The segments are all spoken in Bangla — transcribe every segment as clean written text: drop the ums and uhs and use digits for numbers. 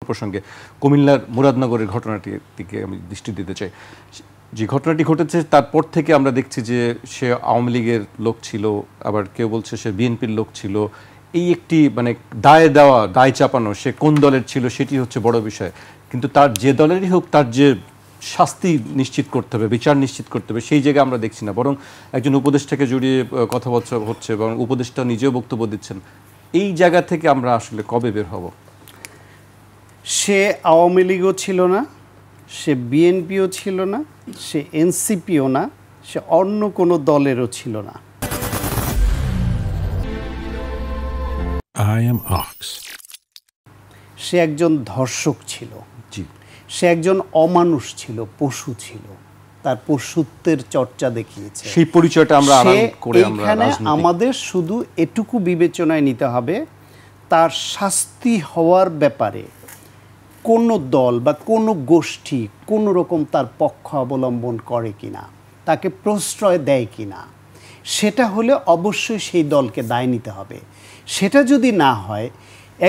প্রসঙ্গে কুমিল্লার মুরাদনগরের ঘটনাটির দিকে আমি দৃষ্টি দিতে চাই। যে ঘটনাটি ঘটেছে তারপর থেকে আমরা দেখছি যে সে আওয়ামী লীগের লোক ছিল, আবার কেউ বলছে সে বিএনপির লোক ছিল। এই একটি মানে দায় চাপানো, সে কোন দলের ছিল সেটি হচ্ছে বড় বিষয়, কিন্তু তার যে দলেরই হোক তার যে শাস্তি নিশ্চিত করতে হবে, বিচার নিশ্চিত করতে হবে, সেই জায়গায় আমরা দেখছি না। বরং একজন উপদেষ্টাকে জড়িয়ে কথাবার্তা হচ্ছে এবং উপদেষ্টা নিজেও বক্তব্য দিচ্ছেন। এই জায়গা থেকে আমরা আসলে কবে বের হব? সে আওয়ামী লীগও ছিল না, সে বিএনপিও ছিল না, সে এনসিপিও না, সে অন্য কোনো দলেরও ছিল না। সে একজন ধর্ষক ছিল, সে একজন অমানুষ ছিল, পশু ছিল, তার পশুত্বের চর্চা দেখিয়েছে। সেই পরিচয়টা আমরা এখানে আমাদের শুধু এটুকু বিবেচনায় নিতে হবে, তার শাস্তি হওয়ার ব্যাপারে কোনো দল বা কোনো গোষ্ঠী কোনো রকম তার পক্ষ অবলম্বন করে কিনা, তাকে প্রশ্রয় দেয় কিনা, সেটা হলে অবশ্যই সেই দলকে দায় নিতে হবে। সেটা যদি না হয়,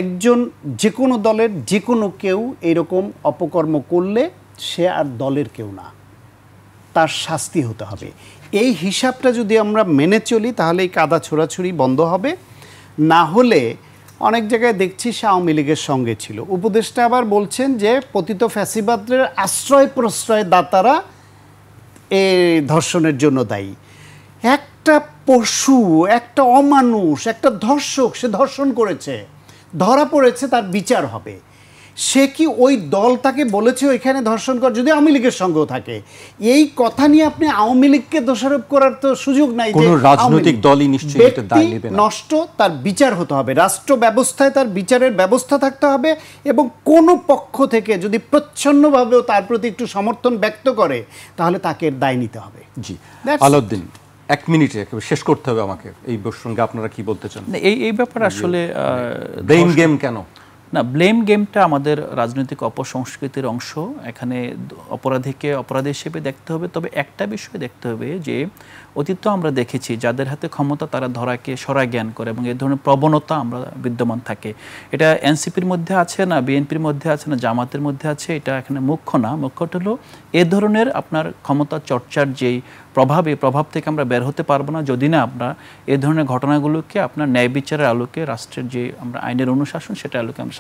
একজন যে কোনো দলের যে কোনো কেউ এরকম অপকর্ম করলে সে আর দলের কেউ না, তার শাস্তি হতে হবে। এই হিসাবটা যদি আমরা মেনে চলি তাহলে এই কাদা ছোড়াছুড়ি বন্ধ হবে। না হলে অনেক জায়গায় দেখছি সে আওয়ামী লীগের সঙ্গে ছিল। উপদেষ্টা আবার বলছেন যে পতিত ফ্যাসিবাদের আশ্রয় প্রশ্রয় দাতারা এই ধর্ষণের জন্য দায়ী। একটা পশু, একটা অমানুষ, একটা ধর্ষক, সে ধর্ষণ করেছে, ধরা পড়েছে, তার বিচার হবে। সে কি ওই দল তাকে বলেছে ওইখানে ধর্ষণ কর, যদি আওয়ামী লীগের সঙ্গেও থাকে? এই কথা নিয়ে আপনি আওয়ামী লীগকে দোষারোপ করার তো সুযোগ নাই। যে রাজনৈতিক দলই নিশ্চয়ই এটা দায় নেবে না। নষ্ট, তার বিচার হতে হবে, রাষ্ট্র ব্যবস্থায় তার বিচারের ব্যবস্থা থাকতে হবে, এবং কোনো পক্ষ থেকে যদি প্রচ্ছন্নভাবেও তার প্রতি একটু সমর্থন ব্যক্ত করে তাহলে তাকে দায় নিতে হবে। জি, আলাউদ্দিন, 1 মিনিটে শেষ করতে হবে আমাকে। এই প্রসঙ্গে আপনারা কি বলতে চান? এই ব্যাপারে আসলে ব্লেম গেম কেন না, ব্লেম গেমটা আমাদের রাজনৈতিক অপসংস্কৃতির অংশ। এখানে অপরাধীকে অপরাধী হিসেবে দেখতে হবে। তবে একটা বিষয় দেখতে হবে যে অতীত আমরা দেখেছি যাদের হাতে ক্ষমতা তারা ধরাকে সরা জ্ঞান করে, এবং এই ধরনের প্রবণতা আমরা বিদ্যমান থাকে। এটা এনসিপির মধ্যে আছে না, বিএনপির মধ্যে আছে না, জামাতের মধ্যে আছে, এটা এখানে মুখ্য না। মুখ্যটা হলো এ ধরনের আপনার ক্ষমতা চর্চার যেই প্রভাব, এই প্রভাব থেকে আমরা বের হতে পারবো না যদি না আমরা এই ধরনের ঘটনাগুলোকে আপনার ন্যায় বিচারের আলোকে, রাষ্ট্রের যে আমরা আইনের অনুশাসন সেটা আলোকে আমরা